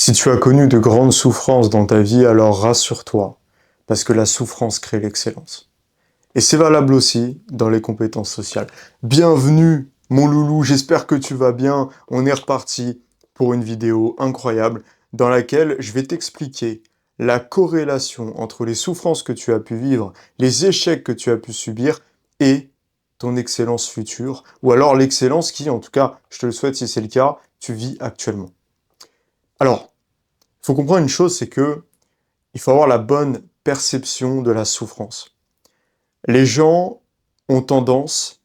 Si tu as connu de grandes souffrances dans ta vie, alors rassure-toi, parce que la souffrance crée l'excellence. Et c'est valable aussi dans les compétences sociales. Bienvenue, mon loulou, j'espère que tu vas bien. On est reparti pour une vidéo incroyable dans laquelle je vais t'expliquer la corrélation entre les souffrances que tu as pu vivre, les échecs que tu as pu subir et ton excellence future, ou alors l'excellence qui, en tout cas, je te le souhaite si c'est le cas, tu vis actuellement. Alors, il faut comprendre une chose, c'est que il faut avoir la bonne perception de la souffrance. Les gens ont tendance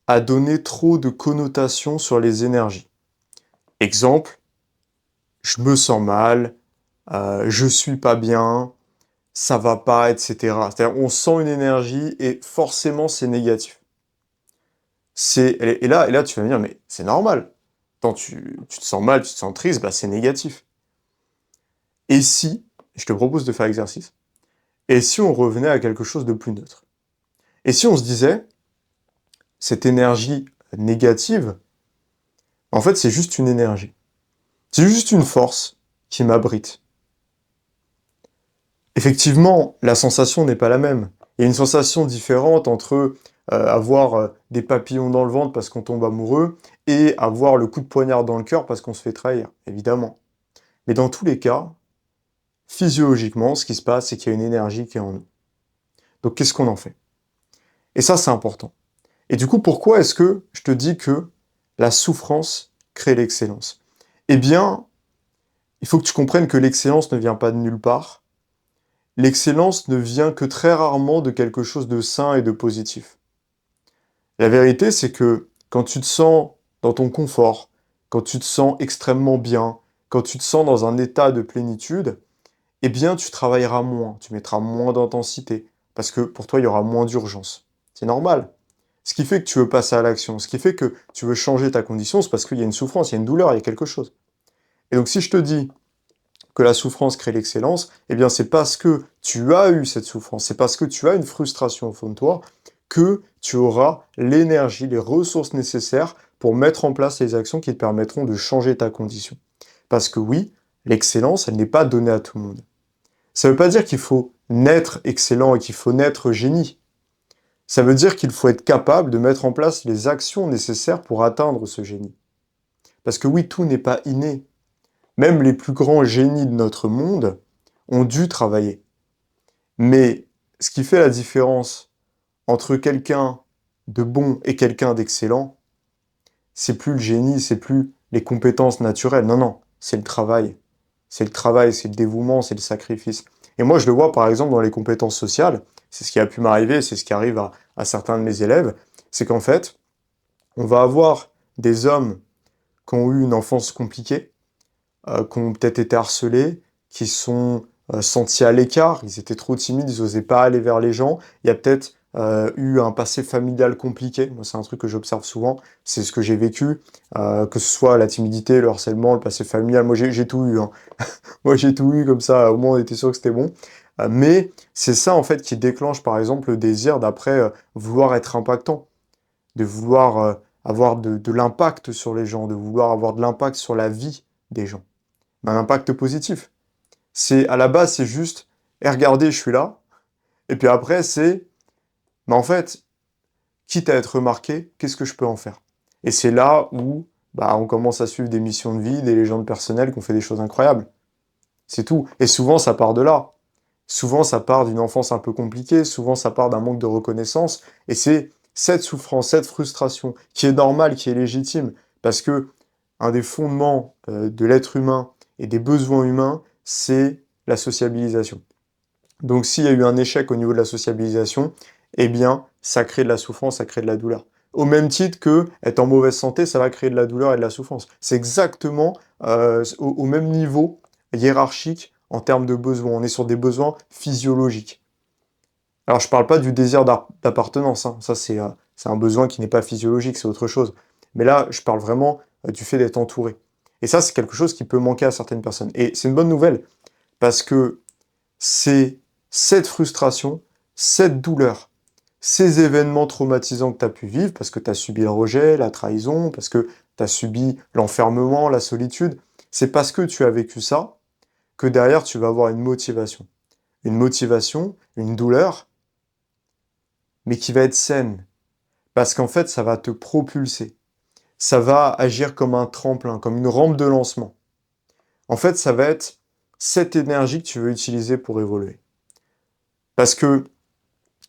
à donner trop de connotations sur les énergies. Exemple, je me sens mal, je suis pas bien, ça va pas, etc. C'est-à-dire, on sent une énergie et forcément c'est négatif. Et là, tu vas me dire, mais c'est normal. Quand tu te sens mal, tu te sens triste, bah, c'est négatif. Et si, je te propose de faire l'exercice, et si on revenait à quelque chose de plus neutre? Et si on se disait, cette énergie négative, en fait, c'est juste une énergie. C'est juste une force qui m'abrite. Effectivement, la sensation n'est pas la même. Il y a une sensation différente entre avoir des papillons dans le ventre parce qu'on tombe amoureux et avoir le coup de poignard dans le cœur parce qu'on se fait trahir, évidemment. Mais dans tous les cas, physiologiquement, ce qui se passe, c'est qu'il y a une énergie qui est en nous. Donc, qu'est-ce qu'on en fait? Et ça, c'est important. Et du coup, pourquoi est-ce que je te dis que la souffrance crée l'excellence? Eh bien, il faut que tu comprennes que l'excellence ne vient pas de nulle part. L'excellence ne vient que très rarement de quelque chose de sain et de positif. La vérité, c'est que quand tu te sens dans ton confort, quand tu te sens extrêmement bien, quand tu te sens dans un état de plénitude, eh bien, tu travailleras moins, tu mettras moins d'intensité, parce que pour toi, il y aura moins d'urgence. C'est normal. Ce qui fait que tu veux passer à l'action, ce qui fait que tu veux changer ta condition, c'est parce qu'il y a une souffrance, il y a une douleur, il y a quelque chose. Et donc si je te dis que la souffrance crée l'excellence, eh bien c'est parce que tu as eu cette souffrance, c'est parce que tu as une frustration au fond de toi que tu auras l'énergie, les ressources nécessaires pour mettre en place les actions qui te permettront de changer ta condition. Parce que oui, l'excellence, elle n'est pas donnée à tout le monde. Ça ne veut pas dire qu'il faut naître excellent et qu'il faut naître génie. Ça veut dire qu'il faut être capable de mettre en place les actions nécessaires pour atteindre ce génie. Parce que oui, tout n'est pas inné. Même les plus grands génies de notre monde ont dû travailler. Mais ce qui fait la différence entre quelqu'un de bon et quelqu'un d'excellent, c'est plus le génie, c'est plus les compétences naturelles. Non, non, c'est le travail. C'est le travail, c'est le dévouement, c'est le sacrifice. Et moi, je le vois par exemple dans les compétences sociales. C'est ce qui a pu m'arriver, c'est ce qui arrive à certains de mes élèves. C'est qu'en fait, on va avoir des hommes qui ont eu une enfance compliquée, qui ont peut-être été harcelés, qui sont sentis à l'écart, ils étaient trop timides, ils n'osaient pas aller vers les gens. Il y a peut-être eu un passé familial compliqué. Moi, c'est un truc que j'observe souvent, c'est ce que j'ai vécu, que ce soit la timidité, le harcèlement, le passé familial. Moi, j'ai tout eu. Hein. Moi, j'ai tout eu comme ça, au moins on était sûr que c'était bon. Mais c'est ça, en fait, qui déclenche, par exemple, le désir d'après vouloir être impactant, de vouloir avoir de l'impact sur les gens, de vouloir avoir de l'impact sur la vie des gens. Mais un impact positif. C'est, à la base, c'est juste, et regardez, je suis là. Et puis après, c'est, mais en fait, quitte à être remarqué, qu'est-ce que je peux en faire? Et c'est là où bah, on commence à suivre des missions de vie, des légendes personnelles qui ont fait des choses incroyables. C'est tout. Et souvent, ça part de là. Souvent, ça part d'une enfance un peu compliquée, souvent, ça part d'un manque de reconnaissance. Et c'est cette souffrance, cette frustration, qui est normale, qui est légitime. Parce que un des fondements de l'être humain et des besoins humains, c'est la sociabilisation. Donc s'il y a eu un échec au niveau de la sociabilisation, eh bien, ça crée de la souffrance, ça crée de la douleur. Au même titre que être en mauvaise santé, ça va créer de la douleur et de la souffrance. C'est exactement au même niveau hiérarchique en termes de besoins. On est sur des besoins physiologiques. Alors je ne parle pas du désir d'appartenance, hein. Ça c'est un besoin qui n'est pas physiologique, c'est autre chose. Mais là, je parle vraiment du fait d'être entouré. Et ça, c'est quelque chose qui peut manquer à certaines personnes. Et c'est une bonne nouvelle, parce que c'est cette frustration, cette douleur, ces événements traumatisants que tu as pu vivre, parce que tu as subi le rejet, la trahison, parce que tu as subi l'enfermement, la solitude, C'est parce que tu as vécu ça que derrière, tu vas avoir une motivation. Une motivation, une douleur, mais qui va être saine. Parce qu'en fait, ça va te propulser. Ça va agir comme un tremplin, comme une rampe de lancement. En fait, ça va être cette énergie que tu veux utiliser pour évoluer. Parce que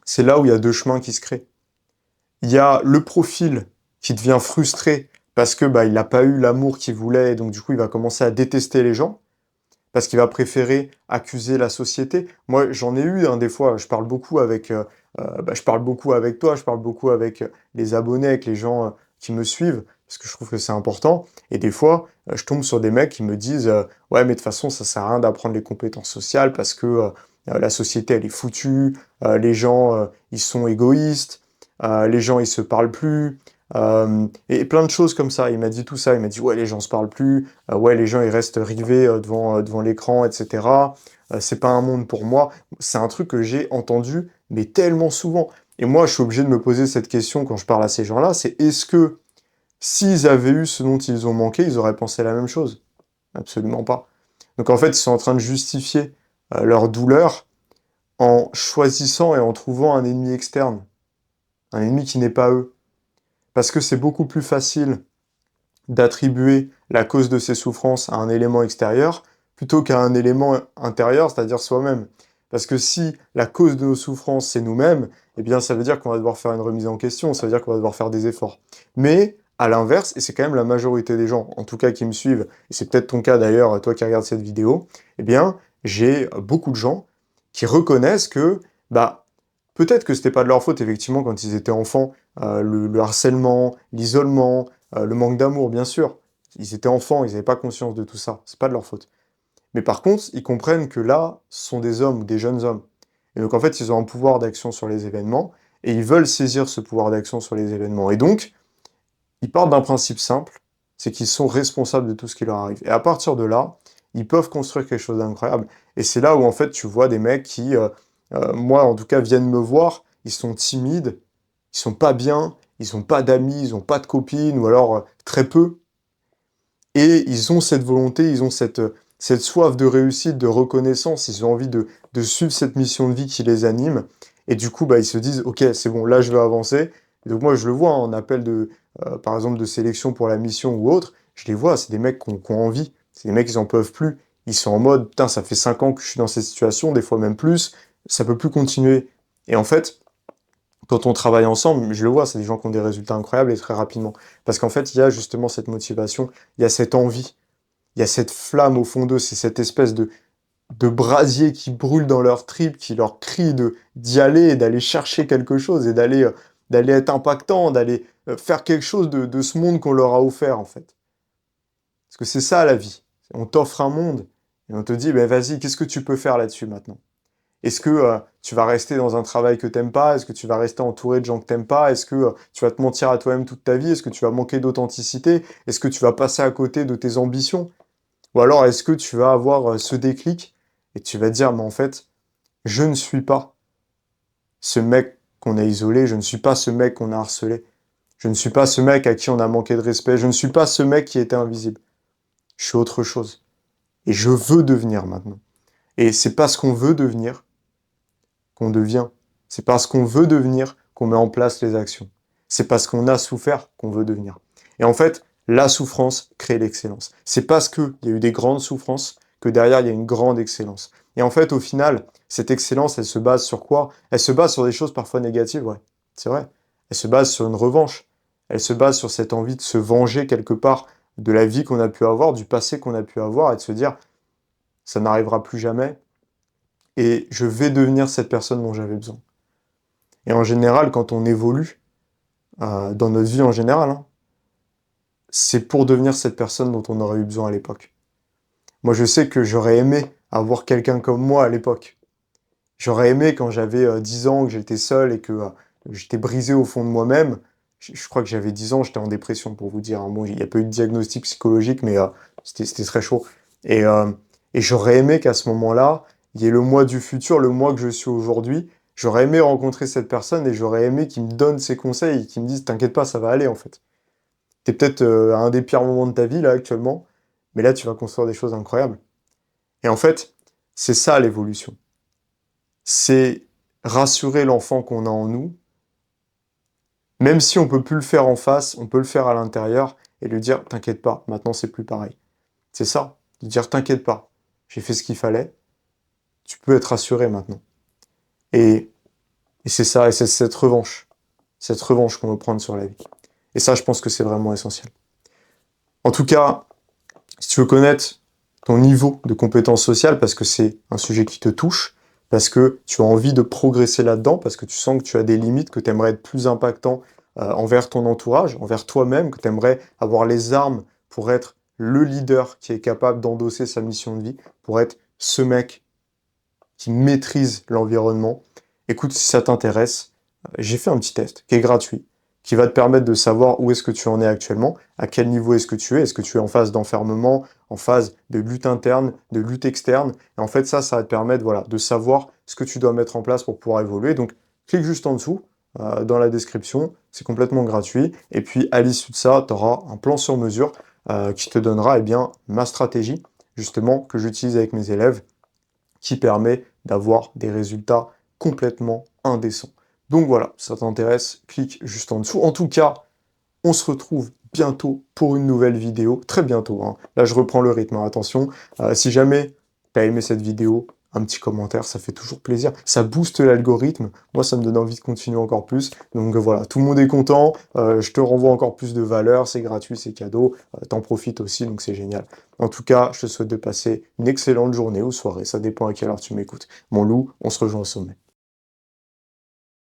c'est là où il y a deux chemins qui se créent. Il y a le profil qui devient frustré parce que il n'a pas eu l'amour qu'il voulait et donc du coup il va commencer à détester les gens parce qu'il va préférer accuser la société. Moi j'en ai eu des fois, je parle beaucoup avec je parle beaucoup avec toi, je parle beaucoup avec les abonnés, avec les gens qui me suivent parce que je trouve que c'est important et des fois je tombe sur des mecs qui me disent ouais mais de toute façon ça sert à rien d'apprendre les compétences sociales parce que la société elle est foutue, les gens ils sont égoïstes, les gens ils se parlent plus, et plein de choses comme ça. Il m'a dit tout ça, il m'a dit ouais les gens se parlent plus, ouais les gens ils restent rivés devant l'écran, etc. C'est pas un monde pour moi. C'est un truc que j'ai entendu mais tellement souvent. Et moi je suis obligé de me poser cette question quand je parle à ces gens-là, c'est est-ce que s'ils avaient eu ce dont ils ont manqué, ils auraient pensé la même chose? Absolument pas. Donc en fait ils sont en train de justifier leur douleur en choisissant et en trouvant un ennemi externe, un ennemi qui n'est pas eux. Parce que c'est beaucoup plus facile d'attribuer la cause de ces souffrances à un élément extérieur plutôt qu'à un élément intérieur, c'est-à-dire soi-même. Parce que si la cause de nos souffrances, c'est nous-mêmes, eh bien ça veut dire qu'on va devoir faire une remise en question, ça veut dire qu'on va devoir faire des efforts. Mais à l'inverse, et c'est quand même la majorité des gens, en tout cas qui me suivent, et c'est peut-être ton cas d'ailleurs, toi qui regardes cette vidéo, eh bien j'ai beaucoup de gens qui reconnaissent que peut-être que c'était pas de leur faute effectivement quand ils étaient enfants, le harcèlement, l'isolement, le manque d'amour, bien sûr. Ils étaient enfants, ils n'avaient pas conscience de tout ça. C'est pas de leur faute. Mais par contre, ils comprennent que là, ce sont des hommes ou des jeunes hommes. Et donc, en fait, ils ont un pouvoir d'action sur les événements et ils veulent saisir ce pouvoir d'action sur les événements. Et donc, ils partent d'un principe simple, c'est qu'ils sont responsables de tout ce qui leur arrive. Et à partir de là, ils peuvent construire quelque chose d'incroyable. Et c'est là où, en fait, tu vois des mecs qui, moi, en tout cas, viennent me voir, ils sont timides, ils sont pas bien, ils ont pas d'amis, ils ont pas de copines, ou alors très peu. Et ils ont cette volonté, ils ont cette soif de réussite, de reconnaissance, ils ont envie de suivre cette mission de vie qui les anime. Et du coup, ils se disent, ok, c'est bon, là je vais avancer. Et donc moi je le vois en appel par exemple, de sélection pour la mission ou autre, je les vois, c'est des mecs qui ont envie. C'est des mecs qui n'en peuvent plus. Ils sont en mode, putain, ça fait 5 ans que je suis dans cette situation, des fois même plus, ça peut plus continuer. Et en fait, quand on travaille ensemble, je le vois, c'est des gens qui ont des résultats incroyables et très rapidement. Parce qu'en fait, il y a justement cette motivation, il y a cette envie, il y a cette flamme au fond d'eux, c'est cette espèce de brasier qui brûle dans leur tripes, qui leur crie d'y aller et d'aller chercher quelque chose et d'aller être impactant, d'aller faire quelque chose de ce monde qu'on leur a offert, en fait. Parce que c'est ça la vie. On t'offre un monde et on te dit, vas-y, qu'est-ce que tu peux faire là-dessus maintenant? Est-ce que tu vas rester dans un travail que t'aimes pas? Est-ce que tu vas rester entouré de gens que t'aimes pas? Est-ce que tu vas te mentir à toi-même toute ta vie? Est-ce que tu vas manquer d'authenticité? Est-ce que tu vas passer à côté de tes ambitions? Ou alors est-ce que tu vas avoir ce déclic et tu vas te dire, mais en fait, je ne suis pas ce mec qu'on a isolé, je ne suis pas ce mec qu'on a harcelé, je ne suis pas ce mec à qui on a manqué de respect, je ne suis pas ce mec qui était invisible. Je suis autre chose. Et je veux devenir maintenant. Et c'est pas ce qu'on veut devenir qu'on devient. C'est parce qu'on veut devenir qu'on met en place les actions. C'est parce qu'on a souffert qu'on veut devenir. Et en fait, la souffrance crée l'excellence. C'est parce qu'il y a eu des grandes souffrances que derrière, il y a une grande excellence. Et en fait, au final, cette excellence, elle se base sur quoi? Elle se base sur des choses parfois négatives, ouais. C'est vrai. Elle se base sur une revanche. Elle se base sur cette envie de se venger quelque part de la vie qu'on a pu avoir, du passé qu'on a pu avoir, et de se dire, ça n'arrivera plus jamais, et je vais devenir cette personne dont j'avais besoin. Et en général, quand on évolue, dans notre vie en général, hein, c'est pour devenir cette personne dont on aurait eu besoin à l'époque. Moi, je sais que j'aurais aimé avoir quelqu'un comme moi à l'époque. J'aurais aimé quand j'avais 10 ans, que j'étais seul et que j'étais brisé au fond de moi-même. Je crois que j'avais 10 ans, j'étais en dépression pour vous dire, hein. Bon, il n'y a pas eu de diagnostic psychologique, mais c'était très chaud. Et, euh, et j'aurais aimé qu'à ce moment-là, il y ait le moi du futur, le moi que je suis aujourd'hui. J'aurais aimé rencontrer cette personne et j'aurais aimé qu'il me donne ses conseils et qu'il me dise, t'inquiète pas, ça va aller en fait. T'es peut-être à un des pires moments de ta vie là actuellement, mais là, tu vas construire des choses incroyables. Et en fait, c'est ça l'évolution. C'est rassurer l'enfant qu'on a en nous, même si on peut plus le faire en face, on peut le faire à l'intérieur et lui dire, t'inquiète pas, maintenant c'est plus pareil. C'est ça, de dire, t'inquiète pas, j'ai fait ce qu'il fallait, tu peux être rassuré maintenant. Et, et c'est ça, et c'est cette revanche qu'on veut prendre sur la vie. Et ça, je pense que c'est vraiment essentiel. En tout cas, si tu veux connaître ton niveau de compétence sociale, parce que c'est un sujet qui te touche, parce que tu as envie de progresser là-dedans, parce que tu sens que tu as des limites, que tu aimerais être plus impactant envers ton entourage, envers toi-même, que tu aimerais avoir les armes pour être le leader qui est capable d'endosser sa mission de vie, pour être ce mec qui maîtrise l'environnement. Écoute, si ça t'intéresse, j'ai fait un petit test qui est gratuit, qui va te permettre de savoir où est-ce que tu en es actuellement, à quel niveau est-ce que tu es en phase d'enfermement, en phase de lutte interne, de lutte externe. Et en fait, ça va te permettre voilà, de savoir ce que tu dois mettre en place pour pouvoir évoluer. Donc, clique juste en dessous, dans la description, c'est complètement gratuit. Et puis, à l'issue de ça, tu auras un plan sur mesure qui te donnera eh bien, ma stratégie, justement, que j'utilise avec mes élèves, qui permet d'avoir des résultats complètement indécents. Donc voilà, si ça t'intéresse, clique juste en dessous. En tout cas, on se retrouve bientôt pour une nouvelle vidéo, très bientôt, hein. Là, je reprends le rythme, hein, attention. Si jamais tu as aimé cette vidéo, un petit commentaire, ça fait toujours plaisir. Ça booste l'algorithme. Moi, ça me donne envie de continuer encore plus. Donc voilà, tout le monde est content. Je te renvoie encore plus de valeur. C'est gratuit, c'est cadeau. T'en profites aussi, donc c'est génial. En tout cas, je te souhaite de passer une excellente journée ou soirée. Ça dépend à quelle heure tu m'écoutes. Mon loup, on se rejoint au sommet.